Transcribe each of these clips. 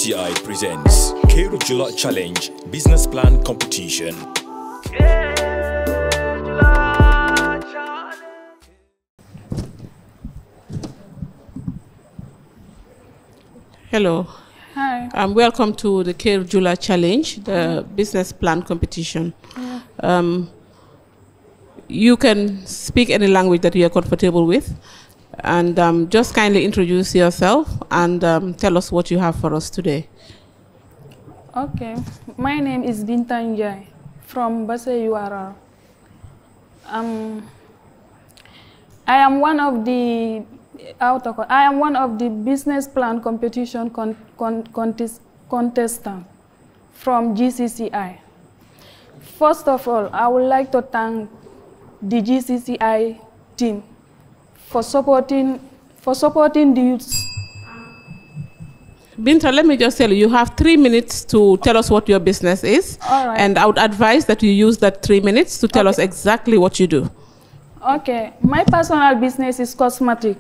Gcci presents Keur Jula Challenge Business Plan Competition. Hello. Hi. Welcome to the Keur Jula Challenge, the business plan competition. You can speak any language that you are comfortable with, and just kindly introduce yourself and tell us what you have for us today. Okay. My name is Binta Njai from Basse URR. I am one of the business plan competition contestant from Gcci. First of all, I would like to thank the Gcci team for supporting the youths. Binta, let me just tell you, you have 3 minutes to tell us what your business is. All right. And I would advise that you use that 3 minutes to tell us exactly what you do. Okay, my personal business is cosmetic.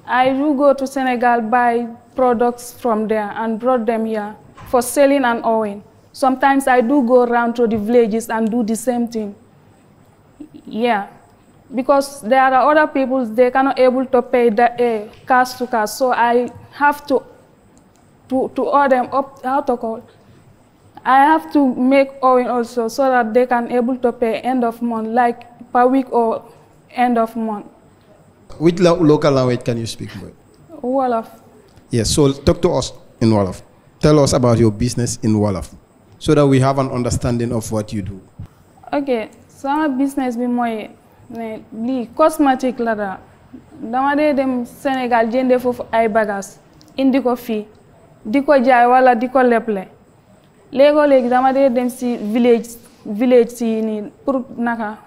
I do go to Senegal, buy products from there and brought them here for selling and owing. Sometimes I do go around to the villages and do the same thing. Yeah, because there are other people, they cannot able to pay the cash to cash, so I have to owe them up, how to call. I have to make owing also so that they can able to pay end of month, like per week or end of month. Which local language can you speak? Wolof. Yes, so talk to us in Wolof. Tell us about your business in Wolof, so that we have an understanding of what you do. Okay, so my business bi moy li cosmetic la da. Dama de dem Sénégal jëndé fofu ay bagages indi ko fi diko jaay wala diko leple. Légui dama de dem ci village ci ni pour naka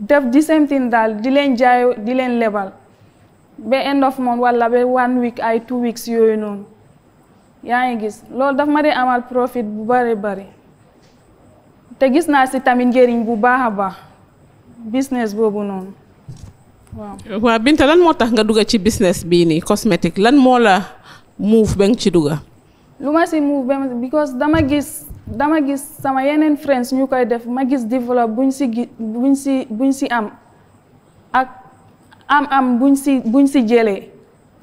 def the same thing dal di len jaay di len lebal be end of month wala be 1 week ay 2 weeks yoy non yaangi gis lolou daf ma dé amal profit bu bari te gis na ci tamit njeriñ bu baaxa baax business bobu non waaw wa Binta lan motax nga dugga ci business bi ni cosmetic lan mo la move bang ci dugga luma ci move because dama gis sama yenen friends ñu koy def ma gis develop buñ ci am ak am buñ ci jëlé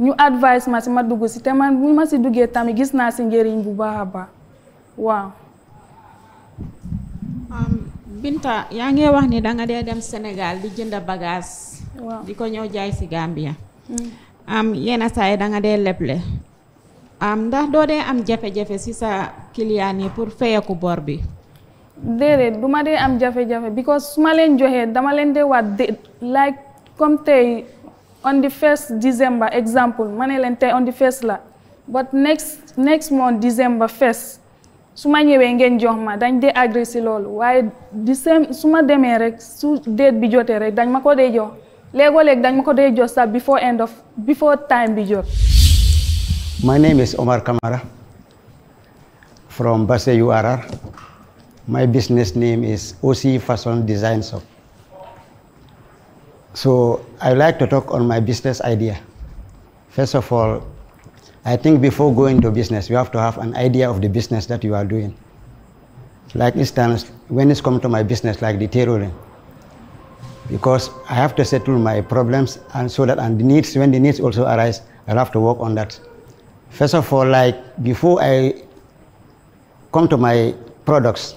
ñu advice ma ci ma dugg ci té man bu ma ci duggé tamit gis na ci njëriñ bu baaxa ba waaw Binta yaa ngi wax ni da nga dé dem Sénégal di jënd bagage waaw di ko ñëw jaay ci Gambia yena say da nga dé leble ndax do dé am jafe-jafe ci sa client yi pour fayeku bor bi dédé duma dé am jafe-jafe because suma len joxé dama len dé wat like comme tay on the 1st December example mané len tay on the 1st la but next month December 1st suma ñëwé ngeen jox ma dañ dé agré ci lolu waye di same suma démé rek su date bi joté rek dañ mako dé jox légolég dañ mako dé jox sa before time bi jot. My name is Omar Kamara from Basse URR. My business name is OC Fashion Design Shop. So I like to talk on my business idea. First of all, I think before going to business, you have to have an idea of the business that you are doing. Like instance, when it's come to my business, like the tailoring, because I have to settle my problems and so that and the needs, when the needs also arise, I'll have to work on that. First of all, like before I come to my products,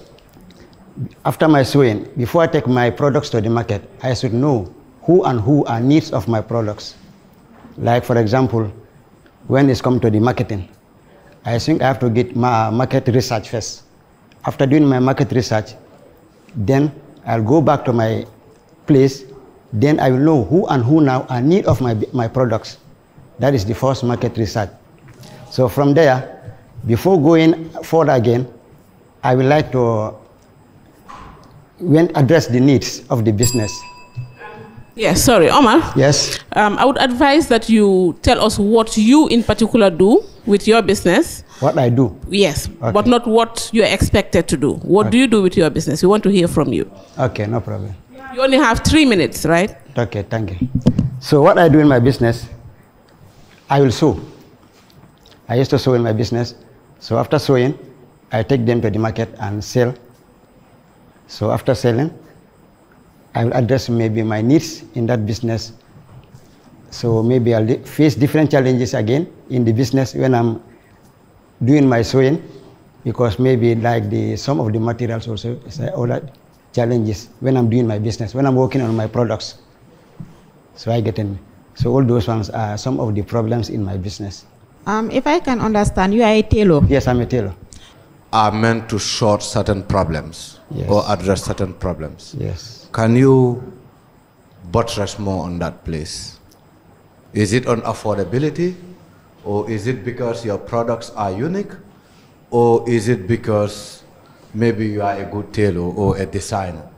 after my sewing, before I take my products to the market, I should know who are needs of my products. Like for example, when it's come to the marketing, I think I have to get my market research first. After doing my market research, then I'll go back to my place, then I will know who now are need of my products. That is the first market research. So from there, before going further again, I would like to address the needs of the business. Yes, sorry, Omar. Yes. I would advise that you tell us what you in particular do with your business. What I do? Yes, okay. But not what you're expected to do. What okay. do you do with your business? We want to hear from you. Okay, no problem. You only have 3 minutes, right? Okay, thank you. So what I do in my business, I will sew. I used to sew in my business. So after sewing, I take them to the market and sell. So after selling, I will address maybe my needs in that business. So maybe I'll face different challenges again in the business when I'm doing my sewing, because maybe like some of the materials also is other challenges when I'm doing my business, when I'm working on my products. So I get in. So all those ones are some of the problems in my business. If I can understand, you are a tailor. Yes, I'm a tailor. Are meant to sort certain problems, yes, or address certain problems. Yes. Can you buttress more on that, please? Is it on affordability, or is it because your products are unique, or is it because maybe you are a good tailor or a designer?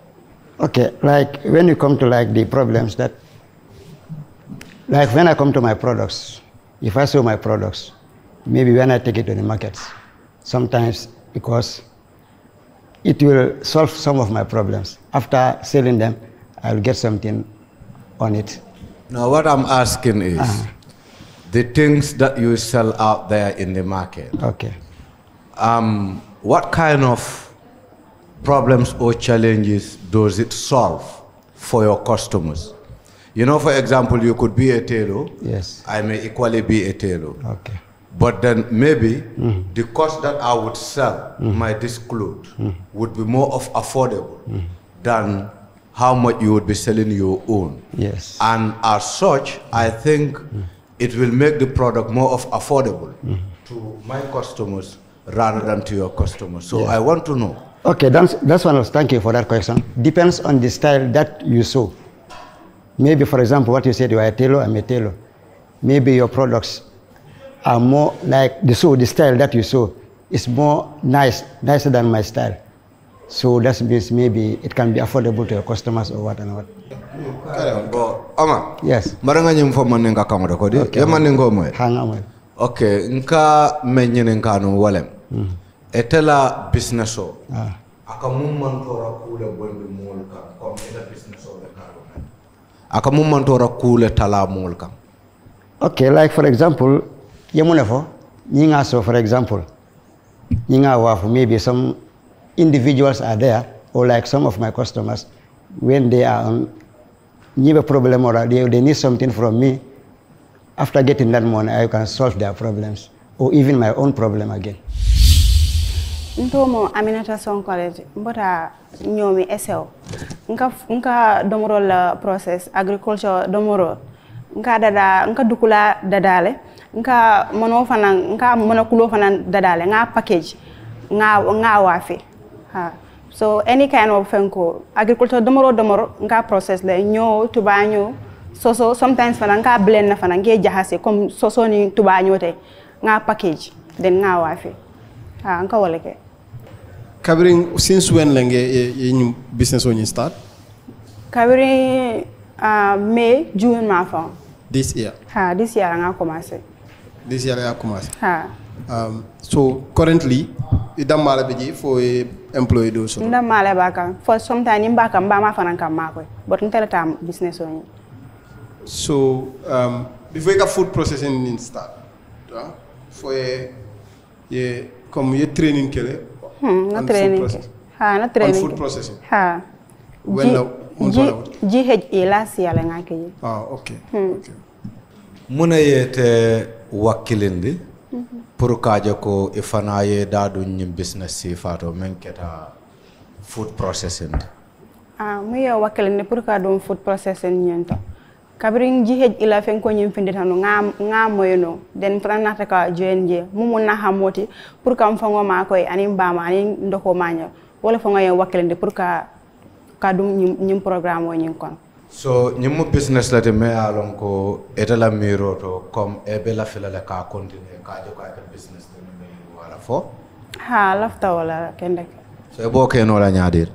Okay, like when you come to like the problems that, like when I come to my products, if I sell my products, maybe when I take it to the markets, sometimes because it will solve some of my problems. After selling them, I will get something on it. Now what I'm asking is, the things that you sell out there in the market, okay, what kind of problems or challenges does it solve for your customers? You know, for example, you could be a tailor. Yes. I may equally be a tailor. Okay. But then maybe the cost that I would sell my this clothes would be more of affordable than how much you would be selling your own. Yes. And as such, I think it will make the product more of affordable to my customers rather than to your customers. So I want to know. Okay, that's one. Thank you for that question. Depends on the style that you sew. Maybe, for example, what you said, you are a tailor, I'm a tailor. Maybe your products are more like the style that you sew is more nicer than my style. So that means maybe it can be affordable to your customers or what and what. Ama. Yes. Maranga nyimfo maninga kamera kodi. Okay. Maningo mwe. Hanga mwe. Okay, nka menyene nkano walem. Etela business o. Aka mummantora kule bonde molka comme ela business o le karo. Aka mummantora kule tala molka. Okay, like for example, yemunefo nyinga so for example, nyinga wafu maybe some individuals are there, or like some of my customers, when they are on a problem or they need something from me, after getting that money, I can solve their problems or even my own problem again. Ntomo Aminata Song College, mbota nyomi SL. Nka domoro la process agriculture domoro. Nka dukula dadale. Nka monokulo fana dadale. Nga package. Nga wafi. So any kind of fenko agriculture domoro nka process le nyo tubanyo so sometimes fana nka blend na fana nge jahase comme so ni tubanyo te nga package then nga wafi nka waleke Kabring, since when lenge business when you start? Kabring May June ma fa This year. This year nga commencer. This year I commence. So currently idamala beji for employee do so. Idamala baka for sometime mbaka mbama fana kamako but ntela tam business on. So before you get food processing in start, for come your training kele. Na training. Na training. Food processing. When Gcci last year la ngake. Okay. Okay. Muna yete wakilindi pour kaje ko ifana ye dadu nyim business si fato menketa food processing. Muya wakilindi pour ka dum food processing nyento. Kabring Gcci la fen ko nyim finditano nga moyno den pranata ka JNJ mumun na hamoti pour ka mfango ma koy ani mbama ani ndoko manya wala fango ye wakilindi pour ka dum nyim programme o nyim kon. So nyim business la te me alon ko etala miro to comme ebe la fela ka continuer ka jo ka business te me wala fo lafta wala kendek so ebo ke no la nyaadir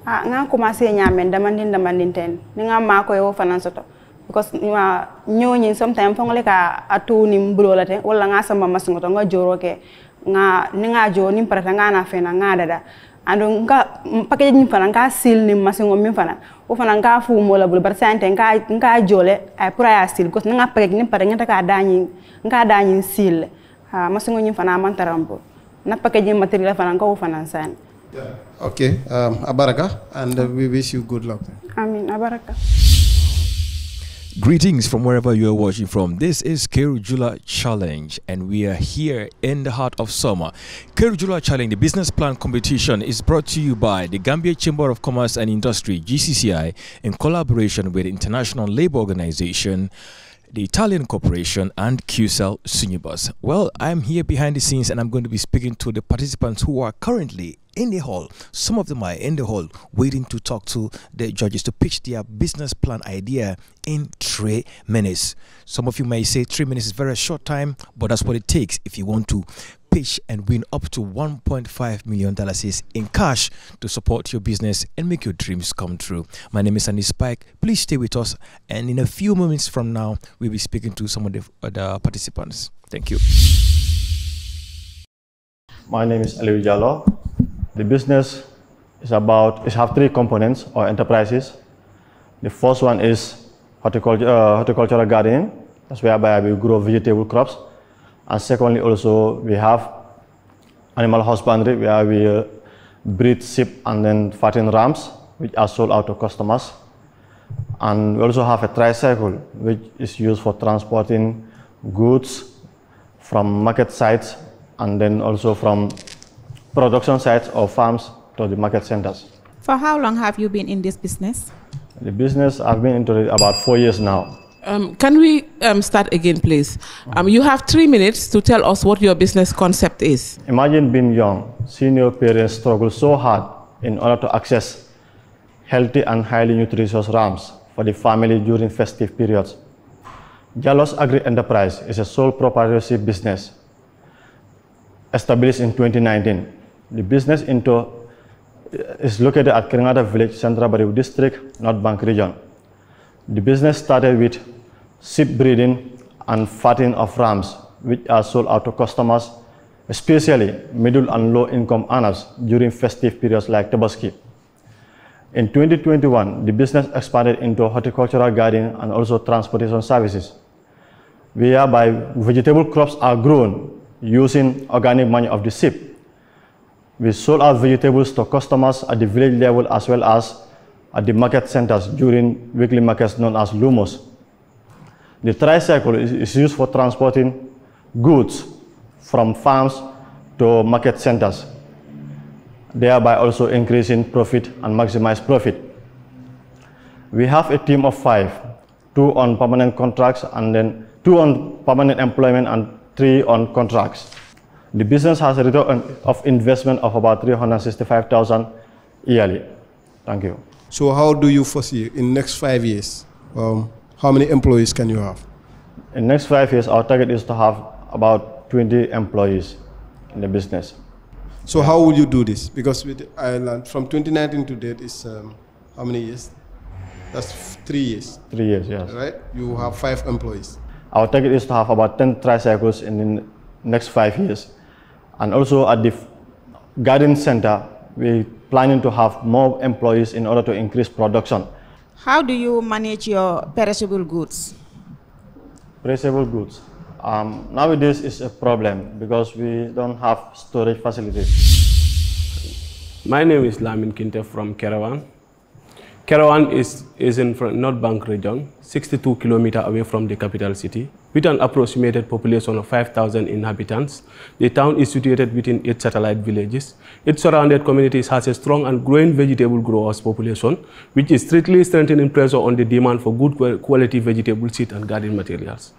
nga commencer nyaamen damandin ten ni nga ma ko yo finance to because ma nyoni sometimes fongole ka atu ni mbulo la te wala nga sama masingo to nga joro ke nga ni nga jo ni parata nga na fena nga dada ando nga package ni fana nga seal ni masingo mi fana o fana nga fu mo la bul bar sante nga jole ay pour ya seal because nga package ni parata nga ka dañi seal ha masingo nyim fana mantarambo na packaging material fana ko fana san. Okay, Abaraka, and we wish you good luck. Amin, Abaraka. Greetings from wherever you are watching from. This is Keur Jula Challenge, and we are here in the heart of summer. Keur Jula Challenge, the business plan competition, is brought to you by the Gambia Chamber of Commerce and Industry, GCCI, in collaboration with the International Labour Organization, the Italian Corporation, and QCell Sunibus. Well, I'm here behind the scenes, and I'm going to be speaking to the participants who are currently in the hall. Some of them are in the hall waiting to talk to the judges to pitch their business plan idea in 3 minutes. Some of you may say 3 minutes is very short time, but that's what it takes if you want to pitch and win up to $1.5 million in cash to support your business and make your dreams come true. My name is Andy Spike. Please stay with us, and in a few moments from now, we'll be speaking to some of the other participants. Thank you. My name is Aliu Jallo. The business is have 3 components or enterprises. The first one is horticultural gardening. That's whereby we grow vegetable crops. And secondly, also we have animal husbandry, where we breed sheep and then fatten rams, which are sold out to customers. And we also have a tricycle, which is used for transporting goods from market sites and then also from production sites or farms to the market centers. For how long have you been in this business? The business, I've been into it about 4 years now. Can we start again, please? You have 3 minutes to tell us what your business concept is. Imagine being young, seeing your parents struggle so hard in order to access healthy and highly nutritious rams for the family during festive periods. Jallo's Agri Enterprise is a sole proprietorship business established in 2019. The business is located at Keringata Village, Central Bariu District, North Bank region. The business started with sheep breeding and fattening of rams, which are sold out to customers, especially middle and low income earners during festive periods like Tabaski. In 2021, the business expanded into horticultural gardening and also transportation services, whereby vegetable crops are grown using organic manure of the sheep. We sold our vegetables to customers at the village level as well as at the market centers during weekly markets known as Lumos. The tricycle is used for transporting goods from farms to market centers, thereby also increasing profit and maximize profit. We have a team of 5, 2 on permanent contracts and then 2 on permanent employment and 3 on contracts. The business has a return of investment of about $365,000 yearly. Thank you. So how do you foresee in next 5 years? How many employees can you have? In next 5 years, our target is to have about 20 employees in the business. So how will you do this? Because with Ireland, from 2019 to date is how many years? That's 3 years. 3 years, yes. Right? You have 5 employees. Our target is to have about 10 tricycles in the next 5 years. And also at the garden center, we're planning to have more employees in order to increase production. How do you manage your perishable goods? Perishable goods. Nowadays it's a problem because we don't have storage facilities. My name is Lamin Kinte from Kerewan. Kerewan is in North Bank region, 62 kilometers away from the capital city, with an approximated population of 5,000 inhabitants. The town is situated within 8 satellite villages. Its surrounded communities has a strong and growing vegetable growers population, which is strictly strengthening pressure on the demand for good quality vegetable seed and garden materials.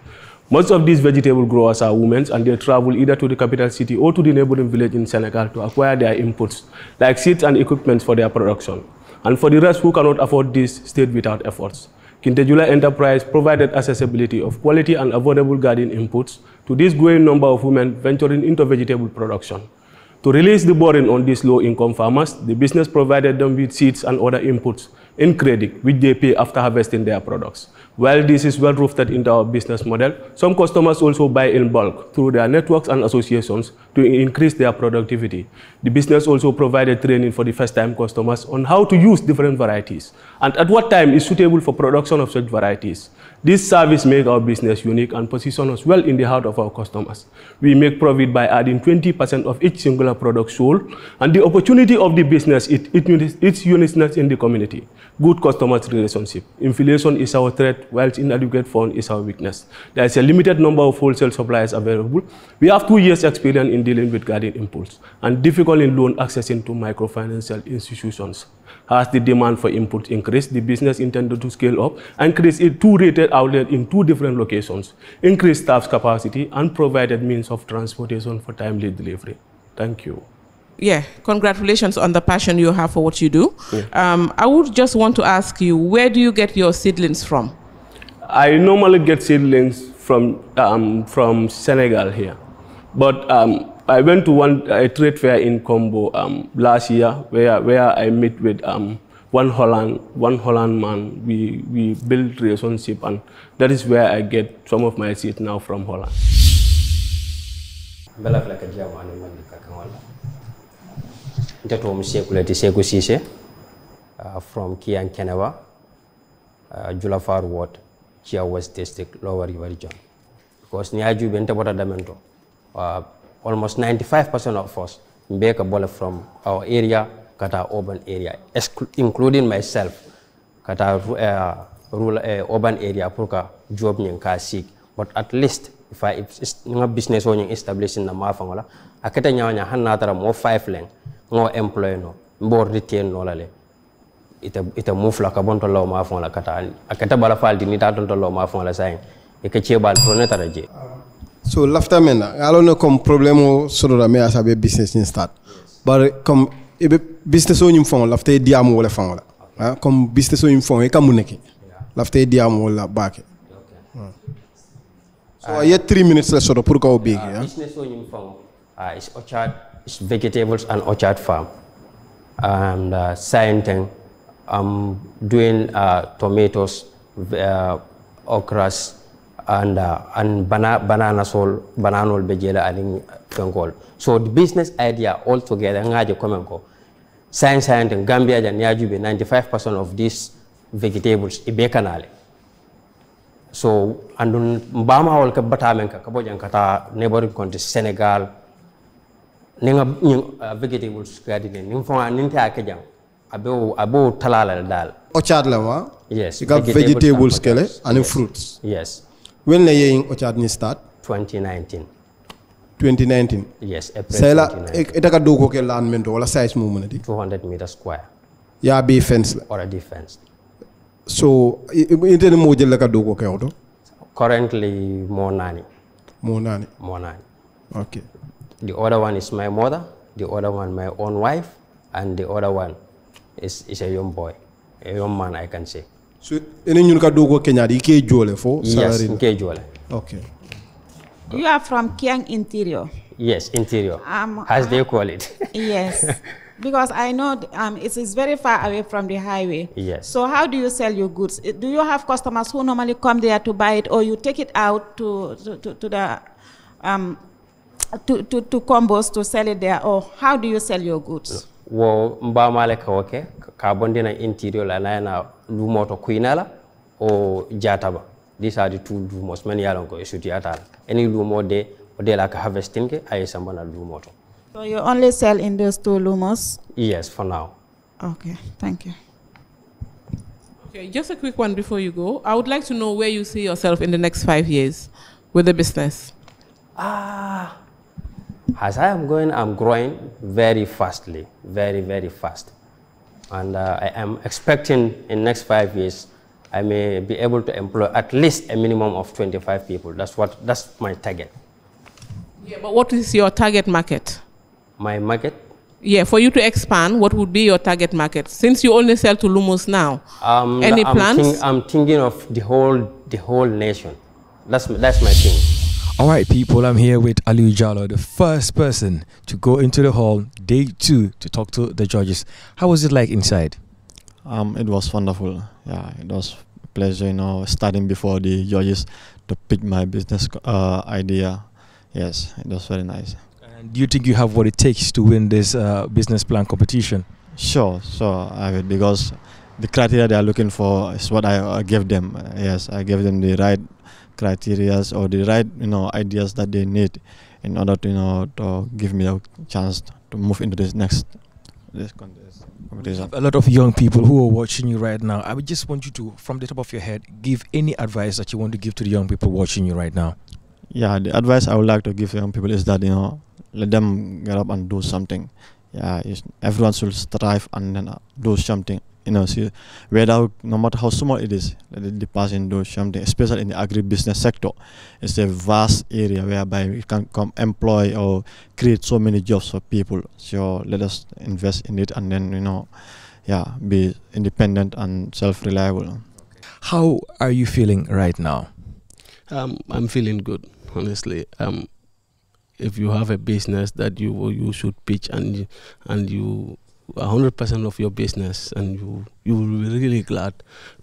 Most of these vegetable growers are women, and they travel either to the capital city or to the neighboring village in Senegal to acquire their inputs, like seeds and equipment for their production. And for the rest who cannot afford this, stayed without efforts. Jula Enterprise provided accessibility of quality and affordable garden inputs to this growing number of women venturing into vegetable production. To release the burden on these low-income farmers, the business provided them with seeds and other inputs in credit, which they pay after harvesting their products. While this is well rooted into our business model, some customers also buy in bulk through their networks and associations to increase their productivity. The business also provided training for the first-time customers on how to use different varieties and at what time is suitable for production of such varieties. This service makes our business unique and positions us well in the heart of our customers. We make profit by adding 20% of each singular product sold, and the opportunity of the business is its uniqueness in the community. Good customer relationship. Inflation is our threat, whilst inadequate fund is our weakness. There is a limited number of wholesale suppliers available. We have 2 years experience in dealing with garden impulse and difficult in loan accessing to microfinancial institutions. As the demand for inputs increased, the business intended to scale up and create a 2 rated outlet in 2 different locations, increase staff's capacity, and provided means of transportation for timely delivery. Thank you. Yeah, congratulations on the passion you have for what you do. Yeah. I would just want to ask you, where do you get your seedlings from? I normally get seedlings from Senegal here, but I went to a trade fair in Combo last year where I met with one Holland man. We built relationship, and that is where I get some of my seeds now from Holland. From Keur and Kenewa, Jula Ward, Chia West District, Lower River Region. Because Niaju Bentabota Damento, almost 95% of us make a ball from our area, kata urban area, including myself, kata rural urban area, purka job nyangka seek. But at least if I business owning established in the Mafangola, akata nyanya hanatara more 5 leng, more employee no, more retain no lale. Ita move la kabonto law Mafangola kata akata bala fal di nita tonto law Mafangola saying, eke bal pronetara je. So lafta mena, I don't know come problemo solo da me asabe business in start. But come ebe business owning fond lafta diamu wala fond la. Comme business owning fond e kamuneki. Lafta diamu wala bake. So I had 3 minutes less sort of pour go big. Business owning fond is orchard, is vegetables and orchard farm. And science, doing tomatoes, okras, and banana bejela and fengol. So the business idea altogether ngaje komenko. Science and Gambia and Niajube 95% of these vegetables ibekanale. So and mbama wal ka batamenka kabojan kata neighboring countries Senegal ninga vegetables garden ninfonga ninte akejang abo talala dal. Orchard la yes. You got vegetables kele and yes. Fruits. Yes. When the year orchard ni start? 2019. 2019. Yes, April 2019. Ita ka dogo ke land mento wala size mo muna di? 200 meters square. Ya be fence la. Already fenced. So ite ni mo jël la ka dogo ke auto? Currently more nani. More nani. More nani. Okay. The other one is my mother, the other one my own wife, and the other one is a young boy, a young man I can say. So any ñun ka dogo Kenya di ke jole fo salary? Yes, ke jole. Okay. You are from Kiang Interior? Yes, Interior, as they call it. Yes, because I know it is very far away from the highway. Yes. So how do you sell your goods? Do you have customers who normally come there to buy it, or you take it out to the to combos to sell it there, or how do you sell your goods? Wo mbamale kawoke kabondina Interior la na lumoto kuinala o jataba. These are the 2 lumos many alongo isuti atal. Any lumo de la harvesting ke ay sambana lumoto. So you only sell in those 2 lumos? Yes, for now. Okay, thank you. Okay, just a quick one before you go. I would like to know where you see yourself in the next 5 years with the business. As I am going, I'm growing very fastly, very, very fast. And I am expecting in next 5 years, I may be able to employ at least a minimum of 25 people. That's my target. Yeah, but what is your target market? My market? Yeah, for you to expand, what would be your target market? Since you only sell to Lumos now, any plans? I'm thinking of the whole nation. That's my thing. All right, people, I'm here with Aliu Jalo, the first person to go into the hall, day 2, to talk to the judges. How was it like inside? It was wonderful. Yeah, it was a pleasure, starting before the judges to pick my business idea. Yes, it was very nice. And do you think you have what it takes to win this business plan competition? Sure, I will, because the criteria they are looking for is what I give them. Yes, I give them the right criteria or the right ideas that they need in order to to give me a chance to move into this competition. A lot of young people who are watching you right now, I would just want you to, from the top of your head, give any advice that you want to give to the young people watching you right now. Yeah, the advice I would like to give to young people is that let them get up and do something. Yeah, everyone should strive and then do something. See, whether no matter how small it is, let the person do something. Especially in the agribusiness sector, it's a vast area whereby we can employ or create so many jobs for people. So let us invest in it and then be independent and self-reliable. How are you feeling right now? I'm feeling good, honestly. If you have a business that you should pitch and you 100% of your business, and you will be really glad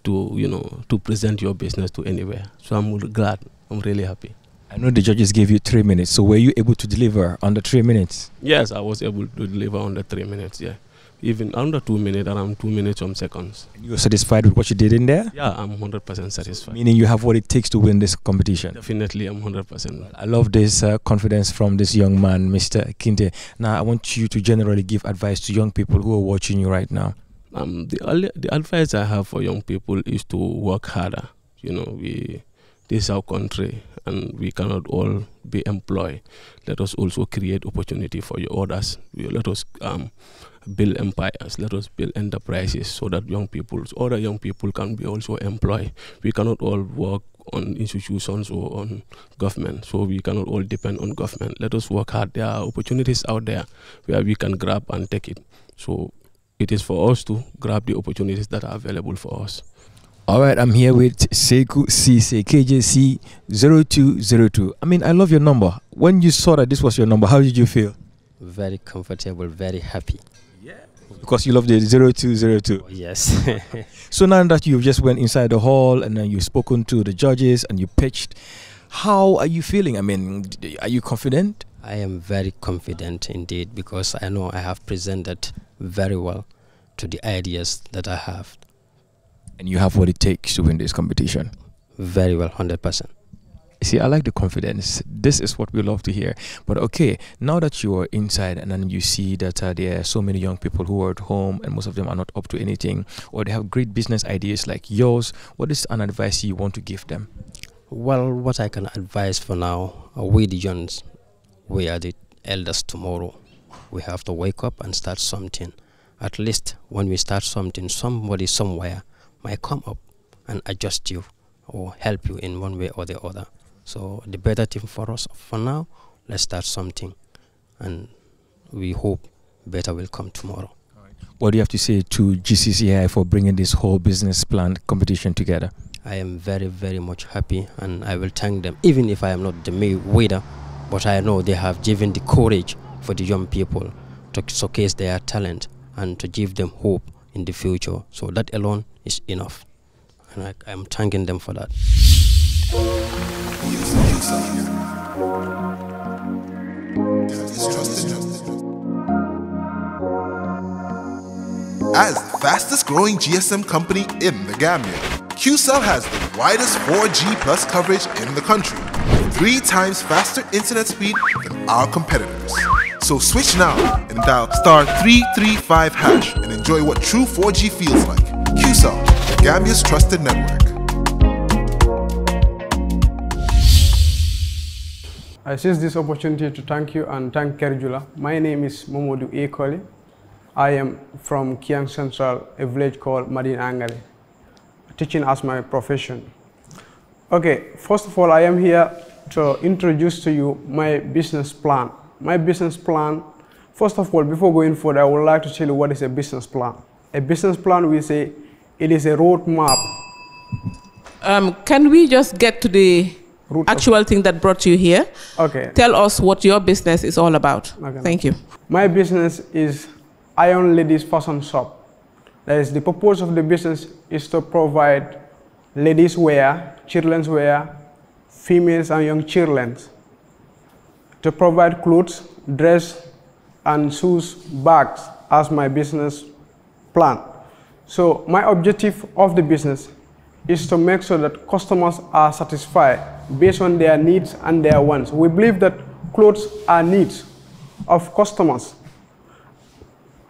to present your business to anywhere. So I'm glad. I'm really happy. I know the judges gave you 3 minutes. So were you able to deliver under 3 minutes? Yes, I was able to deliver under 3 minutes. Yeah, even under 2 minutes, around 2 minutes some seconds. You were satisfied with what you did in there? Yeah, I'm 100% satisfied. Meaning you have what it takes to win this competition? Definitely, I'm 100%. I love this confidence from this young man, Mr. Kinte. Now, I want you to generally give advice to young people who are watching you right now. The advice I have for young people is to work harder. This is our country, and we cannot all be employed. Let us also create opportunity for others. Let us build empires. Let us build enterprises so that other young people can be also employed. We cannot all work on institutions or on government, so we cannot all depend on government. Let us work hard. There are opportunities out there where we can grab and take it. So it is for us to grab the opportunities that are available for us. All right, I'm here with Sekou Cisse, KJC 0202. I mean, I love your number. When you saw that this was your number, how did you feel? Very comfortable, very happy. Yeah. Because you love the 0202. Yes. So now that you've just went inside the hall and then you've spoken to the judges and you pitched, how are you feeling? I mean, are you confident? I am very confident indeed, because I know I have presented very well to the ideas that I have. And you have what it takes to win this competition? Very well, 100%. See, I like the confidence. This is what we love to hear. But okay, now that you are inside and then you see that there are so many young people who are at home and most of them are not up to anything, or they have great business ideas like yours, what is an advice you want to give them? Well, what I can advise for now, we the youngs, we are the elders tomorrow. We have to wake up and start something. At least when we start something, somebody somewhere might come up and adjust you or help you in one way or the other. So the better thing for us for now, let's start something, and we hope better will come tomorrow. What do you have to say to Gcci for bringing this whole business plan competition together? I am very, very much happy, and I will thank them, even if I am not the winner, but I know they have given the courage for the young people to showcase their talent and to give them hope in the future. So that alone is enough, and I'm thanking them for that. As the fastest growing GSM company in the Gambia, QCell has the widest 4G plus coverage in the country, 3 times faster internet speed than our competitors. So switch now and dial *335# and enjoy what true 4G feels like. QCell, the Gambia's trusted network. I seize this opportunity to thank you and thank Keur Jula. My name is Momodu Ekoli. I am from Kiang Central, a village called Madin Angale, teaching as my profession. Okay, first of all, I am here to introduce to you my business plan. My business plan, first of all, before going further, I would like to tell you what is a business plan. A business plan, we say, it is a road map. Can we just get to the actual thing that brought you here? Okay. Tell us what your business is all about. Okay. Thank you. My business is Iron Ladies Fashion Shop. That is, the purpose of the business is to provide ladies wear, children's wear, females and young children, to provide clothes, dress, and shoes, bags as my business plan. So my objective of the business is to make sure that customers are satisfied based on their needs and their wants. We believe that clothes are needs of customers.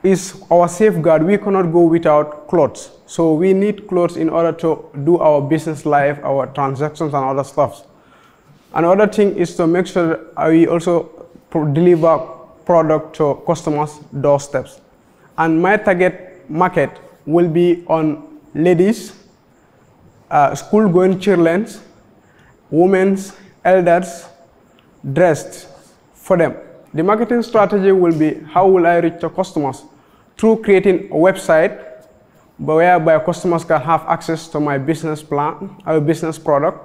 Is our safeguard. We cannot go without clothes. So we need clothes in order to do our business life, our transactions and other stuff. Another thing is to make sure that we also deliver product to customers' doorsteps. And my target market will be on ladies, school-going children, women, elders, dressed for them. The marketing strategy will be how will I reach the customers? Through creating a website whereby customers can have access to my business plan, our business product,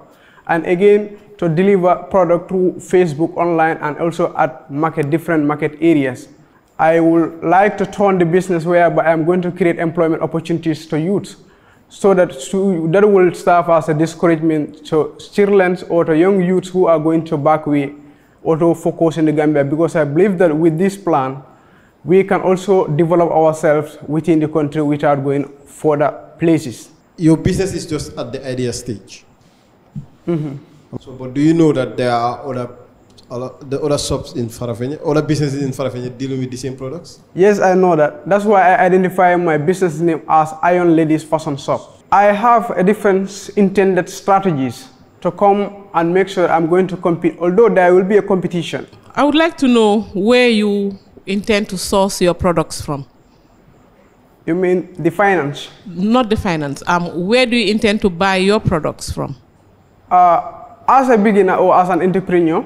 and again to deliver product through Facebook online and also at different market areas. I would like to turn the business whereby I'm going to create employment opportunities to youth, so that will serve as a discouragement to children or to young youths who are going to back way or to focus in the Gambia, because I believe that with this plan, we can also develop ourselves within the country without going further places. Your business is just at the idea stage. Mm-hmm. So, but do you know that there are other shops in Farafenni, other businesses in Farafenni dealing with the same products? Yes, I know that. That's why I identify my business name as Iron Ladies Fashion Shop. I have a different intended strategies to come and make sure I'm going to compete, although there will be a competition. I would like to know where you intend to source your products from. You mean the finance? Not the finance. Where do you intend to buy your products from? As a beginner or as an entrepreneur,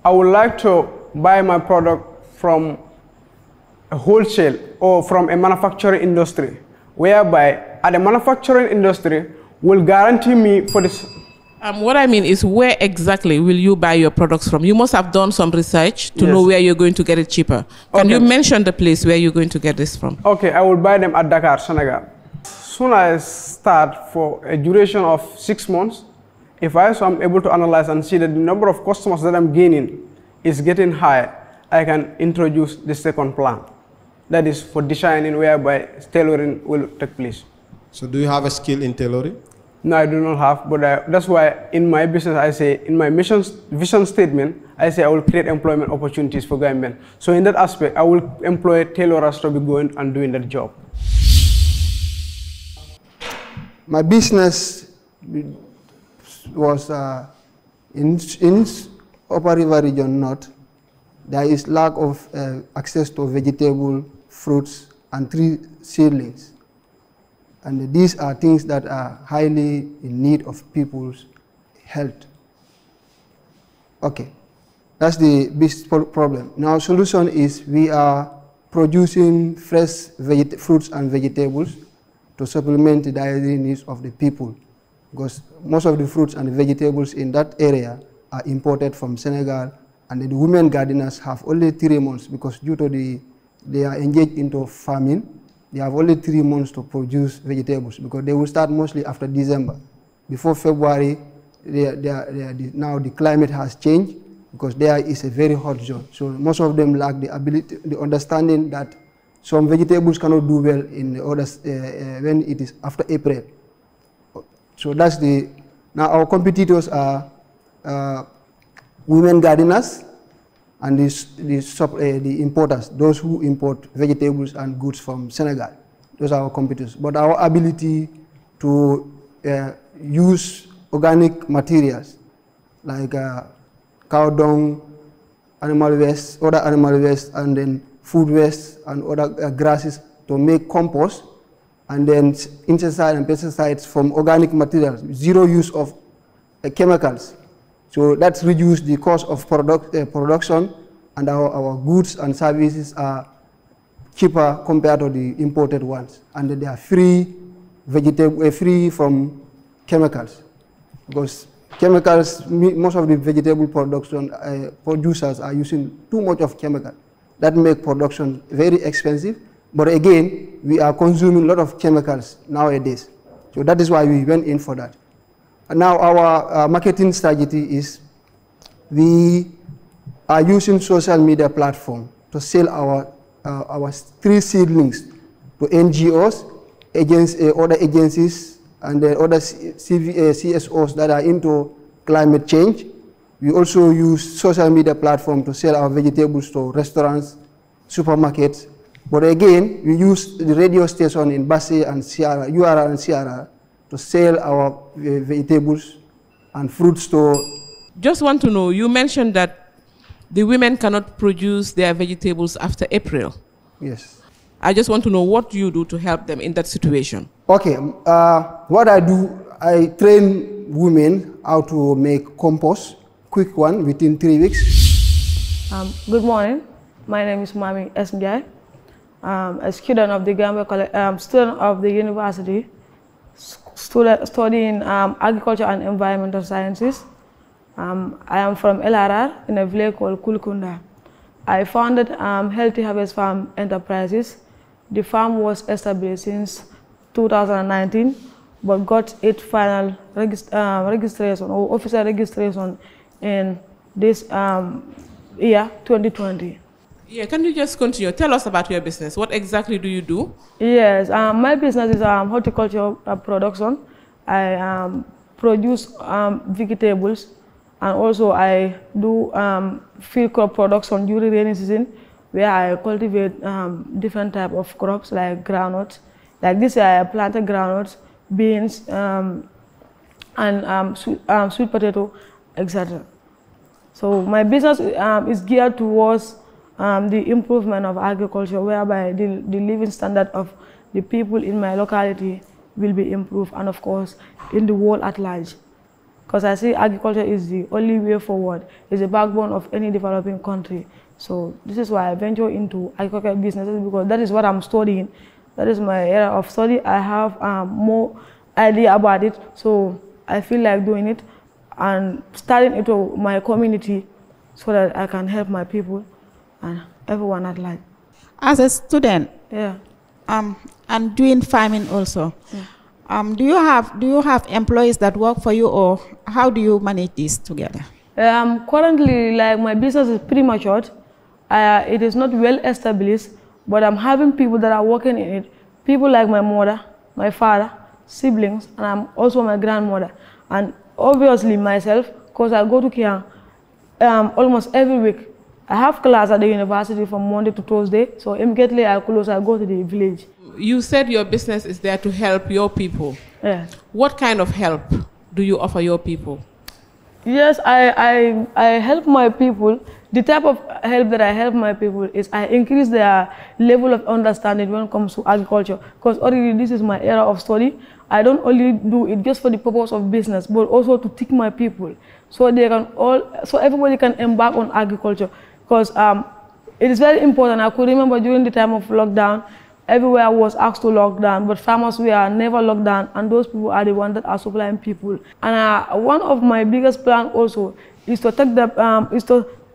I would like to buy my product from a wholesale or from a manufacturing industry, whereby at the manufacturing industry will guarantee me for this. What I mean is, where exactly will you buy your products from? You must have done some research to know where you're going to get it cheaper. Can you mention the place where you're going to get this from? Okay, I will buy them at Dakar, Senegal. Soon I start for a duration of 6 months. If I'm able to analyze and see that the number of customers that I'm gaining is getting high, I can introduce the second plan. That is for designing, whereby tailoring will take place. So do you have a skill in tailoring? No, I do not have, but that's why in my business I say, in my vision statement, I say I will create employment opportunities for Gambians. So in that aspect, I will employ tailorers to be going and doing that job. My business was in Upper River Region North. There is lack of access to vegetable, fruits, and tree seedlings. And these are things that are highly in need of people's health. Okay, that's the big problem. Now, solution is we are producing fresh fruits and vegetables to supplement the dietary needs of the people, because most of the fruits and vegetables in that area are imported from Senegal, and the women gardeners have only 3 months, because due to they are engaged into farming. They have only 3 months to produce vegetables, because they will start mostly after December. Before February, now the climate has changed, because there is a very hot zone. So most of them lack the ability, the understanding that some vegetables cannot do well in the others when it is after April. So that's now our competitors are women gardeners and the importers, those who import vegetables and goods from Senegal. Those are our competitors. But our ability to use organic materials like cow dung, animal waste, other animal waste, and then food waste and other grasses to make compost, and then insecticide and pesticides from organic materials, zero use of chemicals. So that's reduced the cost of production, and our goods and services are cheaper compared to the imported ones, and they are free from chemicals, because chemicals, most of the vegetable production producers are using too much of chemical. That make production very expensive, but again, we are consuming a lot of chemicals nowadays. So that is why we went in for that. And now our marketing strategy is we are using social media platform to sell our tree seedlings to NGOs, other agencies and then other CSOs that are into climate change. We also use social media platform to sell our vegetables to restaurants, supermarkets. But again, we use the radio station in Basse and Sierra, URR and Sierra to sell our vegetables and fruits to. Just want to know, you mentioned that the women cannot produce their vegetables after April. Yes. I just want to know what you do to help them in that situation. Okay, what I do, I train women how to make compost, quick one, within 3 weeks. Good morning. My name is Mami Esmjai. A student of the Gambia College, student of the university, studying agriculture and environmental sciences. I am from LRR in a village called Kulkunda. I founded Healthy Harvest Farm Enterprises. The farm was established since 2019, but got its final registration or official registration in this year, 2020. Yeah, can you just continue? Tell us about your business. What exactly do you do? Yes, my business is horticulture production. I produce vegetables, and also I do field crop production during rainy season, where I cultivate different type of crops like groundnuts. Like this year I planted groundnuts, beans, and sweet potato, etc. So my business is geared towards the improvement of agriculture, whereby the living standard of the people in my locality will be improved, and of course in the world at large. Because I see agriculture is the only way forward, it's the backbone of any developing country. So this is why I venture into agricultural businesses, because that is what I'm studying. That is my area of study. I have more idea about it, so I feel like doing it and starting into my community so that I can help my people and everyone at large. As a student, yeah, and doing farming also, yeah. Do you have employees that work for you, or how do you manage this together? Currently, like, my business is pretty matured. It is not well established, but I'm having people that are working in it. People like my mother, my father, siblings, and I'm also my grandmother, and obviously myself, because I go to Keur almost every week. I have class at the university from Monday to Thursday, so immediately I close, I go to the village. You said your business is there to help your people. Yeah. What kind of help do you offer your people? Yes, I help my people. The type of help that I help my people is I increase their level of understanding when it comes to agriculture. Because already this is my area of study. I don't only do it just for the purpose of business, but also to teach my people, so they can so everybody can embark on agriculture. Because it is very important. I could remember during the time of lockdown, everywhere was asked to lock down, but farmers were never locked down, and those people are the ones that are supplying people. And one of my biggest plans also is to take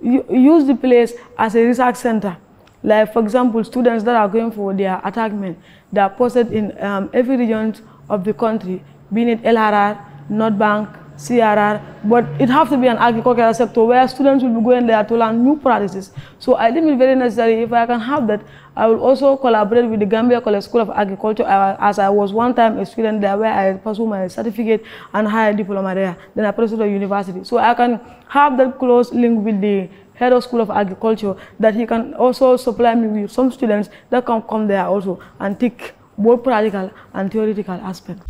use the place as a research center. Like, for example, students that are going for their attachment, they are posted in every region of the country, being it LRR, North Bank, CRR, but it has to be an agricultural sector where students will be going there to learn new practices. So I think it's very necessary. If I can have that, I will also collaborate with the Gambia College School of Agriculture, as I was one time a student there, where I pursued my certificate and higher diploma there. Then I pursued a university. So I can have that close link with the head of School of Agriculture, that he can also supply me with some students that can come there also and take both practical and theoretical aspects.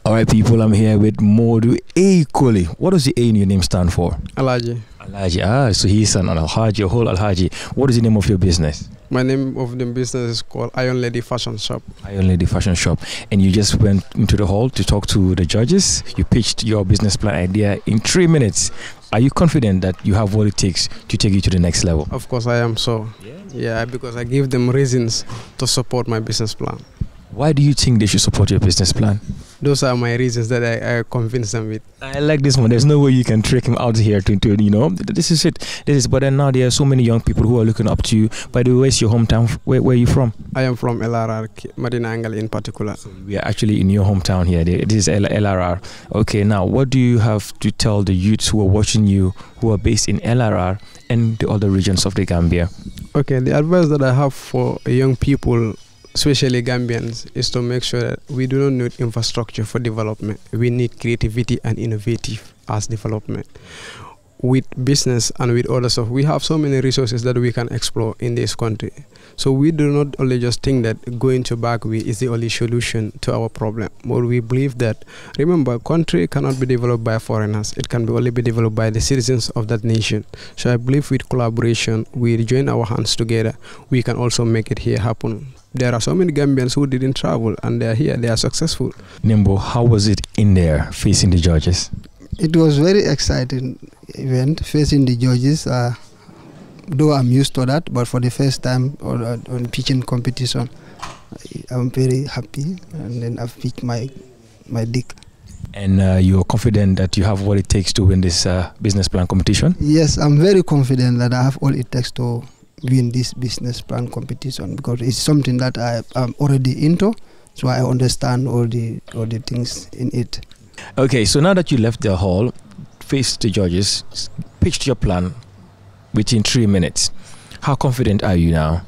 All right, people, I'm here with Modu A. Koli. What does the A in your name stand for? Alhaji. Alhaji. So he's an Alhaji, a whole Alhaji. What is the name of your business? My name of the business is called Iron Lady Fashion Shop. Iron Lady Fashion Shop. And you just went into the hall to talk to the judges. You pitched your business plan idea in 3 minutes. Are you confident that you have what it takes to take you to the next level? Of course I am so. Yeah, because I give them reasons to support my business plan. Why do you think they should support your business plan? Those are my reasons that I convince them with. I like this one. There's no way you can trick him out here to you know, this is it. But then now there are so many young people who are looking up to you. By the way, where's your hometown? Where are you from? I am from LRR, Madina Angle in particular. So we are actually in your hometown here. This is LRR. Okay, now what do you have to tell the youths who are watching you, who are based in LRR and the other regions of the Gambia? Okay, the advice that I have for young people especially Gambians, is to make sure that we do not need infrastructure for development. We need creativity and innovative as development. With business and with other stuff, we have so many resources that we can explore in this country. So we do not only just think that going to backway is the only solution to our problem, but we believe that, remember, country cannot be developed by foreigners. It can only be developed by the citizens of that nation. So I believe with collaboration, we join our hands together, we can also make it here happen. There are so many Gambians who didn't travel and they are here, they are successful. Nimbo, how was it in there facing the judges? It was very exciting event facing the judges. Though I'm used to that, but for the first time on pitching competition, I'm very happy, and then I've picked my dick. And you're confident that you have what it takes to win this business plan competition? Yes, I'm very confident that I have all it takes to win this business plan competition, because it's something that I'm already into, so I understand all the things in it. Okay, so now that you left the hall, faced the judges, pitched your plan within 3 minutes, how confident are you now?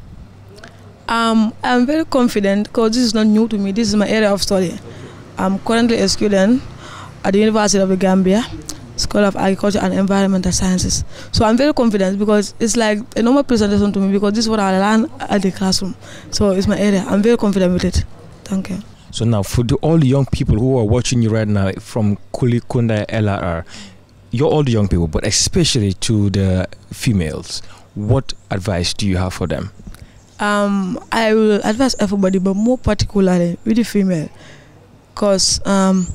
I'm very confident because this is not new to me. This is my area of study. I'm currently a student at the University of the Gambia, School of Agriculture and Environmental Sciences. So I'm very confident because it's like a normal presentation to me, because this is what I learn at the classroom. So it's my area. I'm very confident with it. Thank you. So now, for all the young people who are watching you right now from Kulikunda LRR, you're all the young people, but especially to the females, what advice do you have for them? I will advise everybody, but more particularly with the female, because I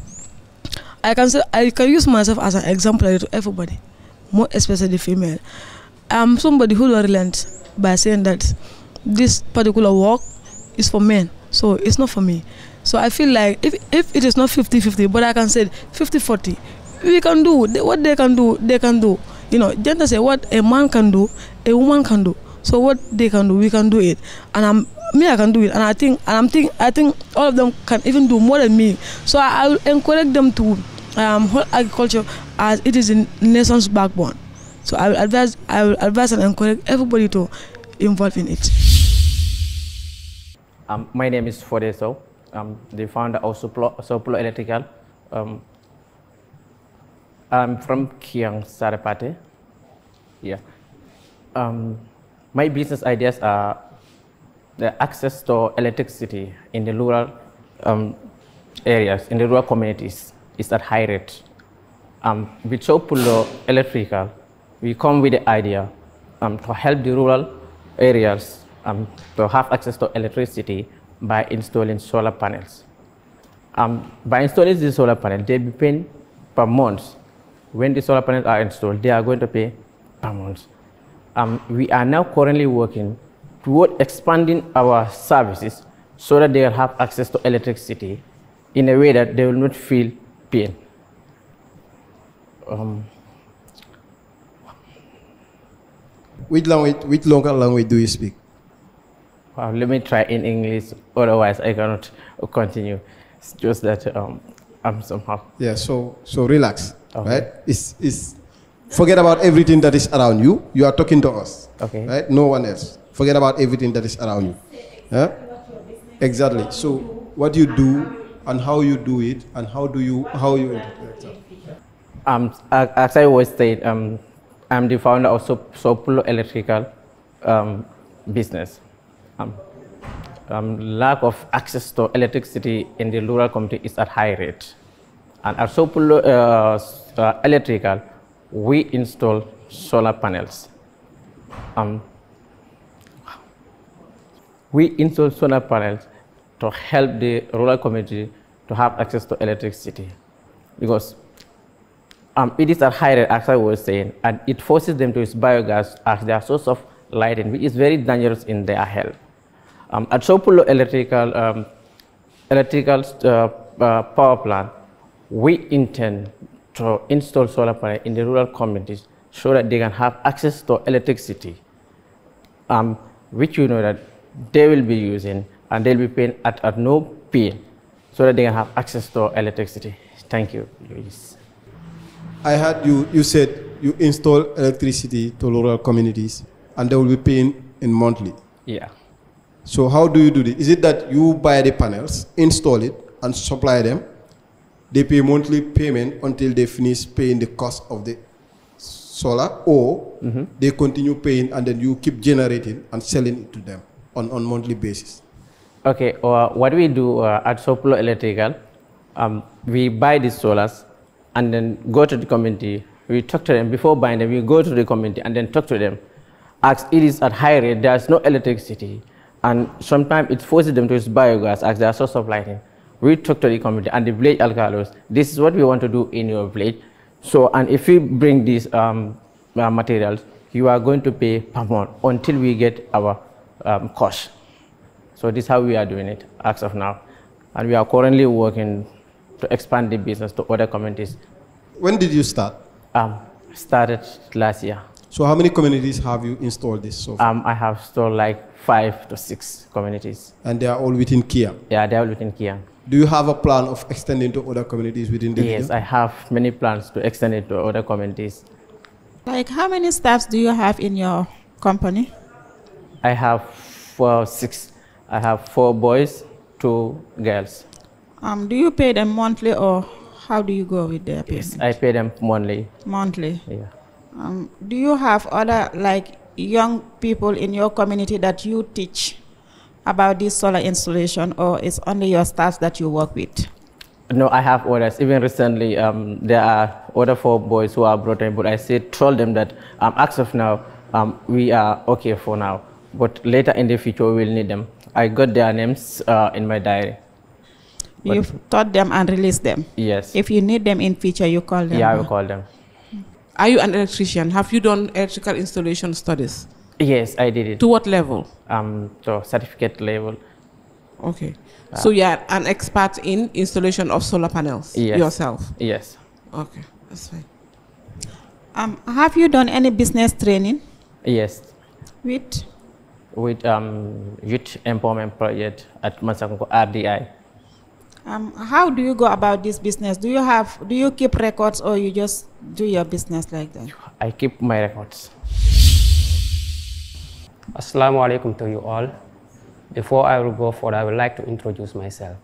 can use myself as an example to everybody, more especially the female. I'm somebody who don't relent by saying that this particular work is for men, so it's not for me. So I feel like if it is not 50-50, but I can say 50-40, we can do what they can do. They can do. You know, gender say what a man can do, a woman can do. So what they can do, we can do it. And I can do it. And I think all of them can even do more than me. So I will encourage them to hold agriculture as it is the nation's backbone. So I will advise and encourage everybody to involve in it. My name is Fodeso. I'm the founder of Soplo Electrical. I'm from Kiang Sarapate. Yeah. My business ideas are the access to electricity in the rural areas, in the rural communities, is at high rate. With Soplo Electrical, we come with the idea to help the rural areas to have access to electricity by installing solar panels. By installing the solar panel, they be paying per month. When the solar panels are installed, they are going to pay per month. We are now currently working toward expanding our services so that they will have access to electricity in a way that they will not feel pain. Which local language do you speak? Let me try in English, otherwise I cannot continue. It's just that I'm somehow. Yeah, so relax, okay. Right? Forget about everything that is around you. You are talking to us, okay? Right? No one else. Forget about everything that is around you. Yeah? Exactly. So what you do and how you do it and how you interpret it. As I was saying, I'm the founder of Soplo Electrical business. Lack of access to electricity in the rural community is at high rate. And at Soplo Electrical, we install solar panels. We install solar panels to help the rural community to have access to electricity, because it is at high rate, as I was saying, and it forces them to use biogas as their source of lighting, which is very dangerous in their health. At Soplo Electrical power plant, we intend to install solar panels in the rural communities so that they can have access to electricity, which you know that they will be using and they'll be paying at no fee, so that they can have access to electricity. Thank you, Luis. I heard you said you install electricity to rural communities and they will be paying in monthly. Yeah. So how do you do this? Is it that you buy the panels, install it, and supply them? They pay monthly payment until they finish paying the cost of the solar, or they continue paying and then you keep generating and selling it to them on monthly basis? Okay, what we do at Soplo Electrical, we buy these solars and then go to the community. We talk to them before buying them. We go to the community and then talk to them. As it is at high rate, there's no electricity, and sometimes it forces them to use biogas as their source of lighting. We talk to the community and the village alcalos. This is what we want to do in your village. So, and if we bring these materials, you are going to pay per month until we get our cost. So this is how we are doing it as of now. And we are currently working to expand the business to other communities. When did you start? Started last year. So how many communities have you installed this so far? I have installed like 5 to 6 communities. And they are all within Kia? Yeah, they are all within Kia. Do you have a plan of extending to other communities within the region? Yes, I have many plans to extend it to other communities. Like how many staffs do you have in your company? I have 6. I have 4 boys, 2 girls. Do you pay them monthly or how do you go with their payment? Yes, I pay them monthly. Monthly? Yeah. Do you have other like young people in your community that you teach about this solar installation, or it's only your staff that you work with? No, I have others. Even recently, there are other 4 boys who are brought in, but I told them that as of now, we are okay for now. But later in the future, we will need them. I got their names in my diary. You've taught them and released them? Yes. If you need them in future, you call them? Yeah, I will call them. Are you an electrician? Have you done electrical installation studies? Yes, I did it. To what level? To certificate level. Okay. So you are an expert in installation of solar panels yourself? Yes. Okay, that's fine. Have you done any business training? Yes. With? With Youth Empowerment Project at Masakonko RDI. How do you go about this business? Do you keep records or you just do your business like that? I keep my records. Assalamu alaikum to you all. Before I will go forward, I would like to introduce myself.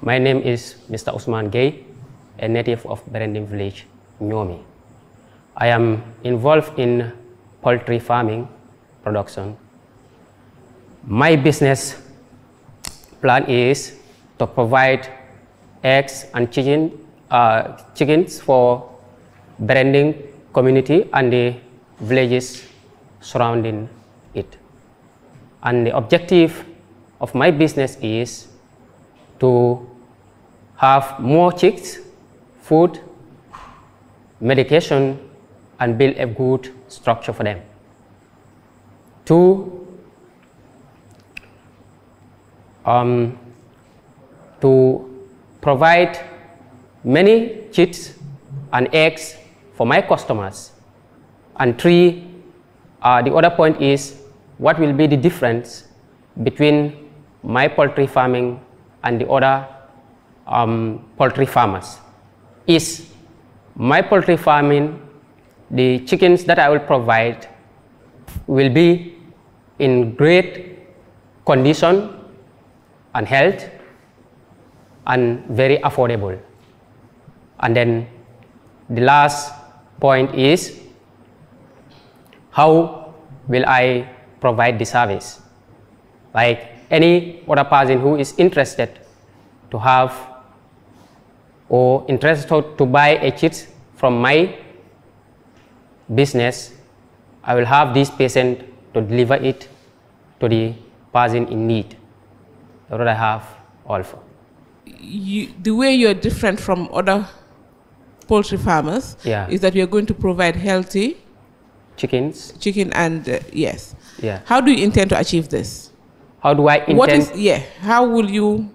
My name is Mr. Usman Gay, a native of Berendin village, Nyomi. I am involved in poultry farming production. My business plan is to provide eggs and chickens for Berendin community and the villages surrounding it. And the objective of my business is to have more chicks, food, medication, and build a good structure for them. To provide many chicks and eggs for my customers. And 3, the other point is what will be the difference between my poultry farming and the other poultry farmers. Is my poultry farming, the chickens that I will provide will be in great condition and health and very affordable. And then the last point is how will I provide the service? Like any other person who is interested to have or interested to buy a kit from my business, I will have this patient to deliver it to the person in need. That's what I have also. The way you're different from other poultry farmers is that you're going to provide healthy chicken and yes. Yeah. How do you intend to achieve this? How do I intend? How will you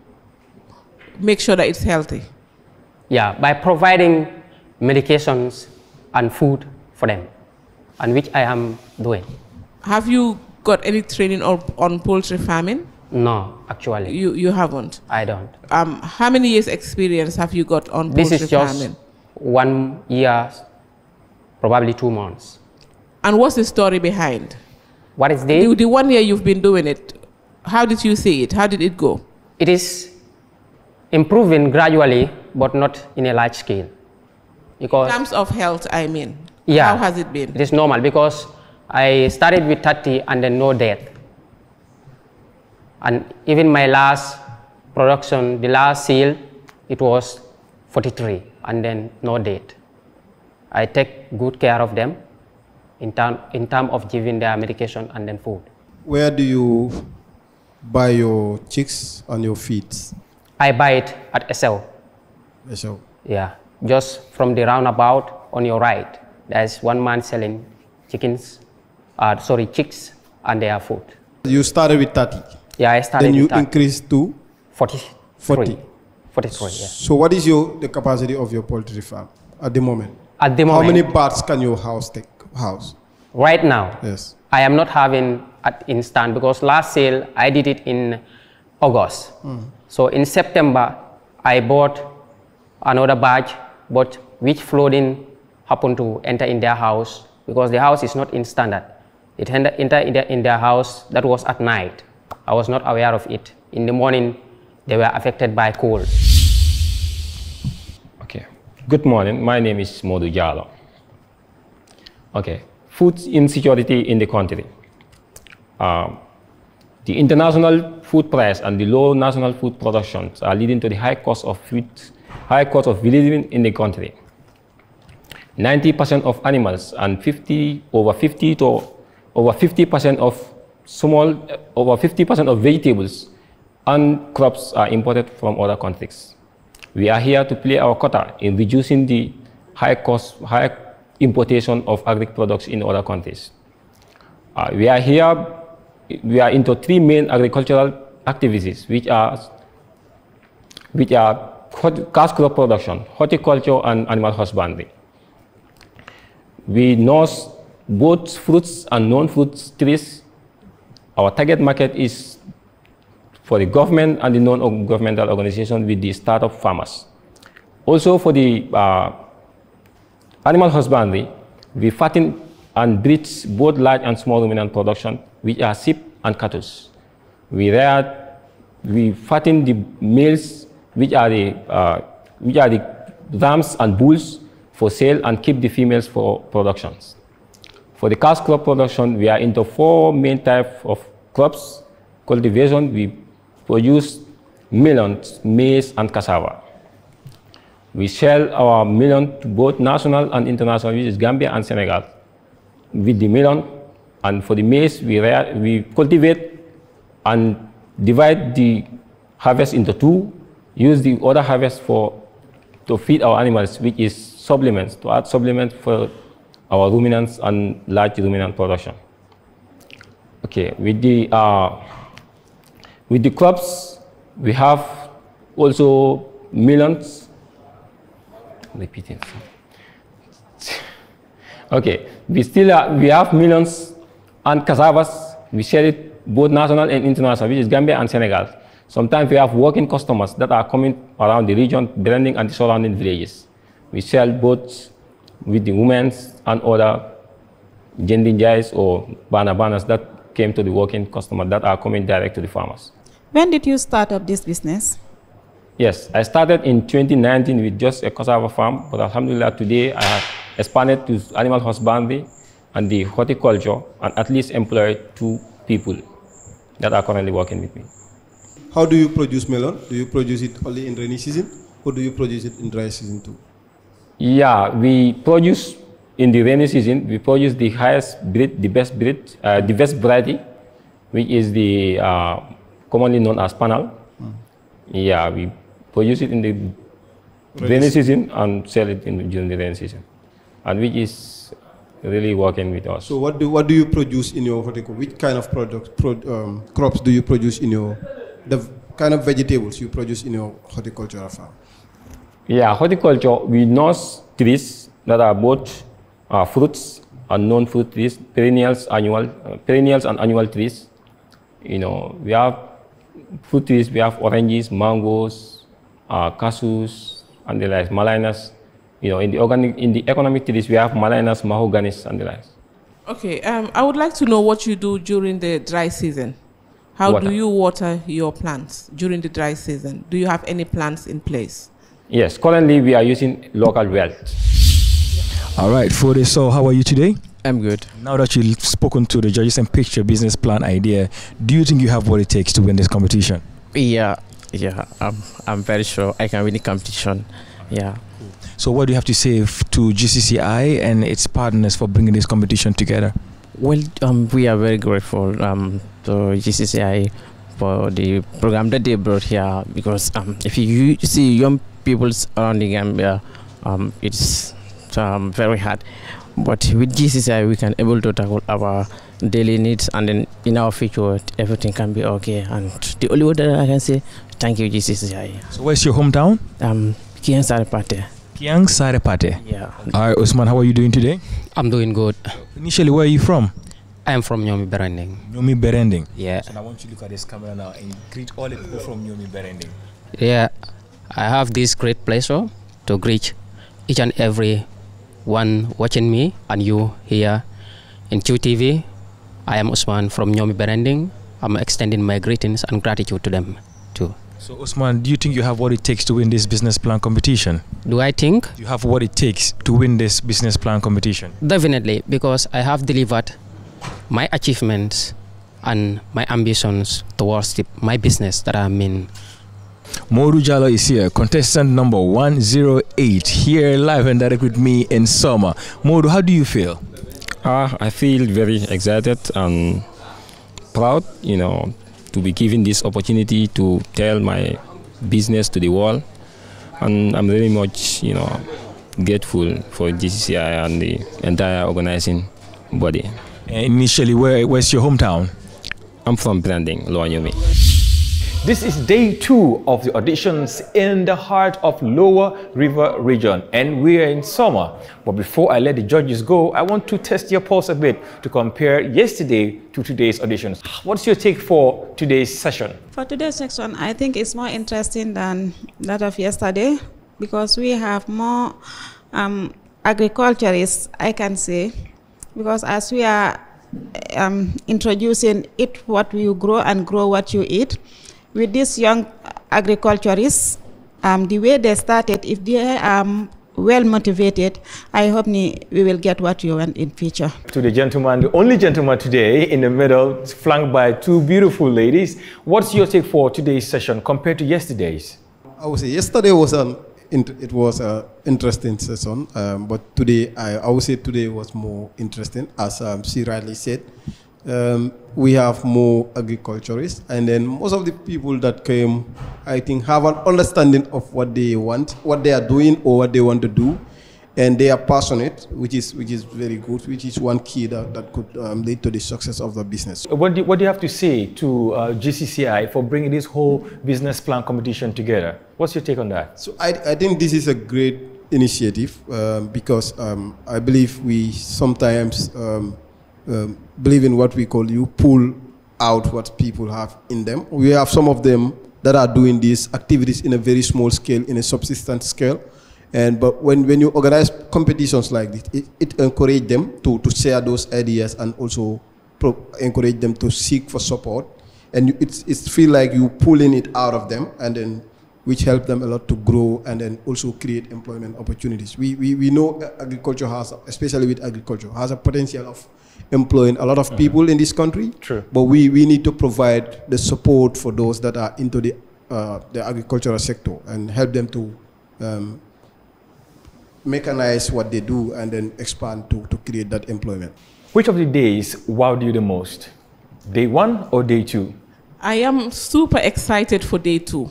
make sure that it's healthy? Yeah, by providing medications and food for them, and which I am doing. Have you got any training on poultry farming? No, actually. You haven't? I don't. How many years experience have you got on poultry farming? This is just 1 year, probably 2 months. And what's the story behind? What is the 1 year you've been doing it? How did you see it? How did it go? It is improving gradually, but not in a large scale. Because in terms of health, I mean. Yeah. How has it been? It is normal because I started with 30 and then no death. And even my last production, the last sale, it was 43 and then no death. I take good care of them in term of giving their medication and then food. Where do you buy your chicks and your feeds? I buy it at SL. SL? Yeah, just from the roundabout on your right. There's one man selling chicks and their food. You started with 30? Yeah, I started then with 30. Then you increased to? 40. 40. 43, yeah. So what is the capacity of your poultry farm at the moment? At the moment. How many birds can your house? Right now? Yes. I am not having at instant because last sale I did it in August. So in September I bought another batch, but which flooding happened to enter in their house because the house is not in standard. It entered in their house. That was at night. I was not aware of it. In the morning they were affected by cold. Okay. Good morning. My name is Jula. Okay. Food insecurity in the country. The international food price and the low national food productions are leading to the high cost of living in the country. 90% of animals and over 50% of vegetables and crops are imported from other countries. We are here to play our quota in reducing the high importation of agric products in other countries. We are into three main agricultural activities, which are cash crop production, horticulture, and animal husbandry. We nurse both fruits and non-fruit trees. Our target market is for the government and the non-governmental organization with the startup farmers. Also for the animal husbandry, we fatten and breed both large and small ruminant production, which are sheep and cattle. We fatten the males, which are the rams and bulls for sale, and keep the females for productions. For the cash crop production, we are into four main types of crops. Cultivation, we produce melons, maize, and cassava. We sell our melon to both national and international, which is Gambia and Senegal. With the melon, and for the maize, we cultivate and divide the harvest into two, use the other harvest to feed our animals, which is supplements, to add supplements for our ruminants and large ruminant production. Okay, with the crops, we have also melons. Repeating. Okay, we have melons and cassavas. We sell it both national and international, which is Gambia and Senegal. Sometimes we have working customers that are coming around the region, blending and the surrounding villages. We sell both with the women and other jendinjais or bananas that came to the working customers that are coming direct to the farmers. When did you start up this business? Yes, I started in 2019 with just a cassava farm, but alhamdulillah today I have expanded to animal husbandry and the horticulture, and at least employed 2 people that are currently working with me. How do you produce melon? Do you produce it only in rainy season, or do you produce it in dry season too? Yeah, we produce in the rainy season. We produce the highest breed, the best variety, which is the commonly known as panel. Yeah, we produce it in the rainy season and sell it during the rainy season, and which is really working with us. So what do you produce in your horticulture? Which kind of crops do you produce in the kind of vegetables you produce in your horticultural farm? Yeah, horticulture, we nurse trees that are both fruits and non-fruit trees, perennials and annual trees. You know, we have fruit trees, we have oranges, mangoes, cashews, and the like, malinas. You know, in the economic trees, we have malinas, mahoganies, and the like. Okay, I would like to know what you do during the dry season. How do you water your plants during the dry season? Do you have any plants in place? Yes, currently we are using local wells. All right, Fode, so how are you today? I'm good. Now that you've spoken to the judges and pitched your business plan idea, do you think you have what it takes to win this competition? Yeah, I'm very sure I can win the competition. Yeah. So what do you have to say to GCCI and its partners for bringing this competition together? Well, we are very grateful to GCCI for the program that they brought here, because if you see young people around the Gambia, it's very hard. But with GCCI, we can able to tackle our daily needs, and then in our future, everything can be okay. And the only word that I can say, thank you, GCCI. So where's your hometown? Kiang Sarepate. Kiang Sarepate. Yeah. All right, Usman, how are you doing today? I'm doing good. Initially, where are you from? I am from Nyomi Berending. Nyomi Berending? Yeah. So I want you to look at this camera now and greet all the people from Nyomi Berending. Yeah, I have this great pleasure to greet each and every one watching me and you here in QTV. I am Usman from Nyomi Berending. I'm extending my greetings and gratitude to them too. So Usman, do you think you have what it takes to win this business plan competition? Do I think? You have what it takes to win this business plan competition? Definitely, because I have delivered my achievements and my ambitions towards my business that I'm in. Modu Jalo is here, contestant number 108, here live and direct with me in summer. Modu, how do you feel? I feel very excited and proud, to be given this opportunity to tell my business to the world. And I'm very much, grateful for GCCI and the entire organizing body. Initially, where's your hometown? I'm from Branding, Lower Nyomi. This is day 2 of the auditions in the heart of Lower River region, and we are in summer. But before I let the judges go, I want to test your pulse a bit to compare yesterday to today's auditions. What's your take for today's session? For today's section, I think it's more interesting than that of yesterday, because we have more agriculturists, I can say, because as we are introducing eat what you grow and grow what you eat, with these young agriculturists, the way they started, if they are well motivated, I hope we will get what you want in future. To the gentleman, the only gentleman today in the middle, flanked by 2 beautiful ladies. What's your take for today's session compared to yesterday's? I would say yesterday was an interesting session, but today I would say today was more interesting, as she rightly said. We have more agriculturists, and then most of the people that came, I think, have an understanding of what they want, what they are doing, or what they want to do, and they are passionate, which is very good, which is one key that could lead to the success of the business. What do you have to say to GCCI for bringing this whole business plan competition together? What's your take on that? So I think this is a great initiative, because I believe we sometimes believe in what we call you pull out what people have in them. We have some of them that are doing these activities in a very small scale, in a subsistence scale. But when you organize competitions like this, it encourages them to share those ideas, and also encourage them to seek for support. And it's feel like you pulling it out of them, and then which help them a lot to grow, and then also create employment opportunities. We know agriculture has, especially with agriculture, has a potential of employing a lot of people in this country. True. But we need to provide the support for those that are into the agricultural sector, and help them to mechanize what they do, and then expand to create that employment. Which of the days wowed you the most? Day 1 or day 2? I am super excited for day 2.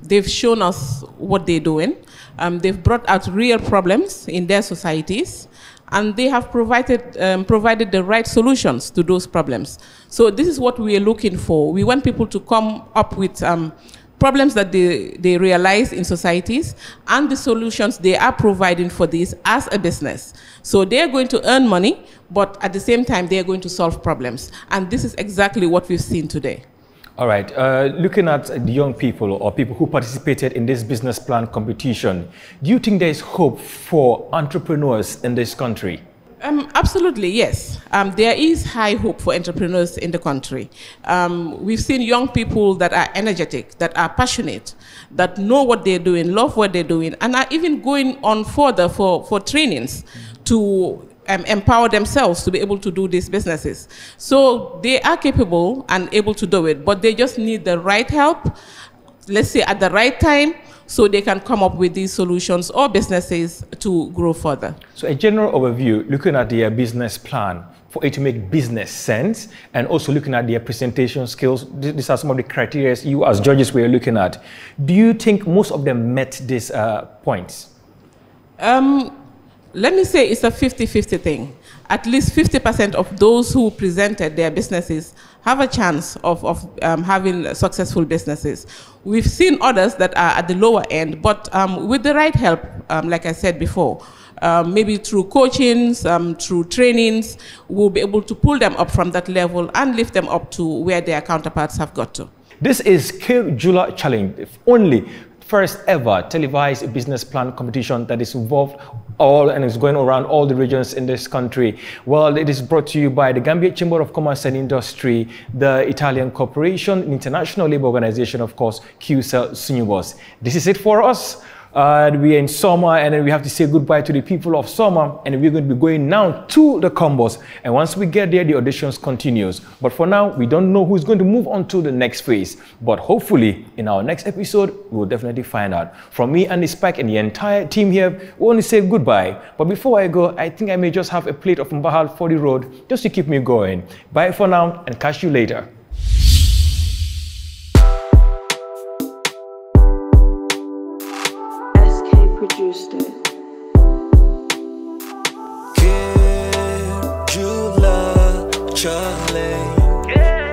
They've shown us what they're doing. They've brought out real problems in their societies, and they have provided the right solutions to those problems. So this is what we are looking for. We want people to come up with problems that they realize in societies, and the solutions they are providing for this as a business. So they're going to earn money, but at the same time, they're going to solve problems. And this is exactly what we've seen today. All right, looking at the young people or people who participated in this business plan competition, do you think there is hope for entrepreneurs in this country? Absolutely, yes. There is high hope for entrepreneurs in the country. We've seen young people that are energetic, that are passionate, that know what they're doing, love what they're doing, and are even going on further for trainings to empower themselves to be able to do these businesses. So they are capable and able to do it, but they just need the right help, let's say at the right time, so they can come up with these solutions or businesses to grow further. So a general overview, looking at their business plan for it to make business sense, and also looking at their presentation skills, these are some of the criteria you as judges were looking at. Do you think most of them met these points? Let me say it's a 50-50 thing. At least 50% of those who presented their businesses have a chance of having successful businesses. We've seen others that are at the lower end, but with the right help, like I said before, maybe through coachings, through trainings, we'll be able to pull them up from that level and lift them up to where their counterparts have got to. This is Keur Jula Challenge, the only first ever televised business plan competition that is involved all and is going around all the regions in this country. Well, it is brought to you by the Gambia Chamber of Commerce and Industry, the Italian Corporation, International Labour Organization, of course, Qcell. This is it for us. We are in summer, and then we have to say goodbye to the people of summer, and we're going to be going now to the combos. And once we get there, the auditions continues. But for now, we don't know who's going to move on to the next phase. But hopefully, in our next episode, we'll definitely find out. From me and the Spike and the entire team here, we want to say goodbye. But before I go, I think I may just have a plate of Mbahal for the road, just to keep me going. Bye for now, and catch you later. Produced it. Keur Jula Challenge. Keur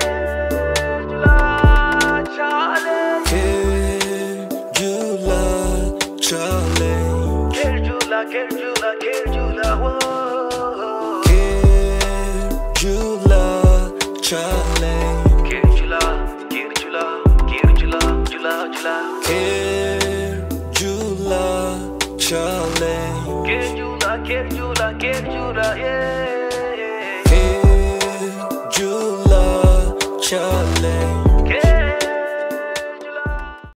Jula Challenge. Keur Jula, Keur Jula, Keur Jula, whoa. Keur Jula Challenge. Keur Jula, Keur Jula, Keur Jula, Jula, Jula. Keur Jula Challenge. Keur Jula, Keur Jula, Keur Jula, yeah. Keur Jula Challenge.